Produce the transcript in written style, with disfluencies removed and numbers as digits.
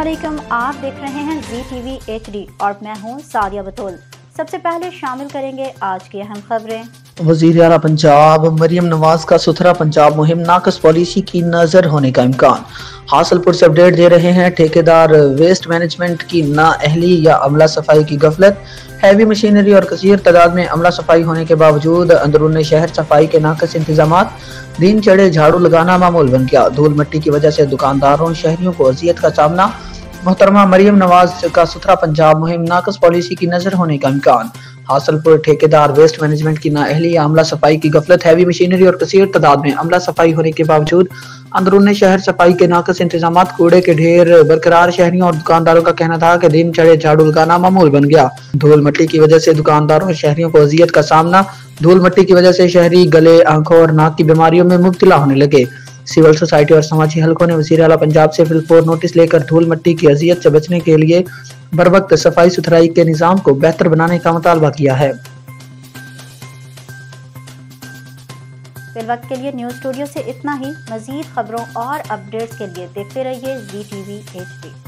अस्सलामुअलैकुम, आप देख रहे हैं ZTV HD और मैं हूं सादिया बतौल। सबसे पहले शामिल करेंगे आज की अहम खबरें। वज़ीर आला पंजाब मरियम नवाज का सुथरा पंजाब मुहिम नाकस पॉलिसी की नजर होने का इम्कान। हासिलपुर से अपडेट दे रहे हैं, ठेकेदार वेस्ट मैनेजमेंट की नाअहली या अमला सफाई की गफलत। हैवी मशीनरी और कसीर तादाद में अमला सफाई होने के बावजूद अंदरून शहर सफाई के नाकस इंतजाम। दिन चढ़े झाड़ू लगाना मामूल बन गया। धूल मिट्टी की वजह से दुकानदारों शहरियों को अजियत का सामना। मोहतरमा मरियम नवाज का सुथरा पंजाब मुहिम नाकस पॉलिसी की नजर होने का इम्कान। हासिलपुर ठेकेदार वेस्ट मैनेजमेंट की नाअहली या अमला सफाई की गफलत। हैवी मशीनरी और कसीर तादाद में अमला सफाई होने के बावजूद अंदरून शहर सफाई के नाकस इंतजाम, कूड़े के ढेर बरकरार। शहरियों और दुकानदारों का कहना था कि दिन चढ़े झाड़ू लगाना मामूल बन गया। धूल मिट्टी की वजह से दुकानदारों और शहरियों को अजियत का सामना। धूल मिट्टी की वजह से शहरी गले, आंखों और नाक की बीमारियों में मुब्तला होने लगे। सिविल सोसाइटी और समाजी हलकों ने वज़ीर आला पंजाब से फिलफोर नोटिस लेकर धूल मिट्टी की अजियत से बचने के लिए बरवक्त सफाई सुथराई के निज़ाम को बेहतर बनाने का मुतालबा किया है। फिलवक्त के लिए न्यूज़ स्टूडियो से इतना ही। मज़ीद खबरों और अपडेट्स के लिए देखते रहिए ZTV HD।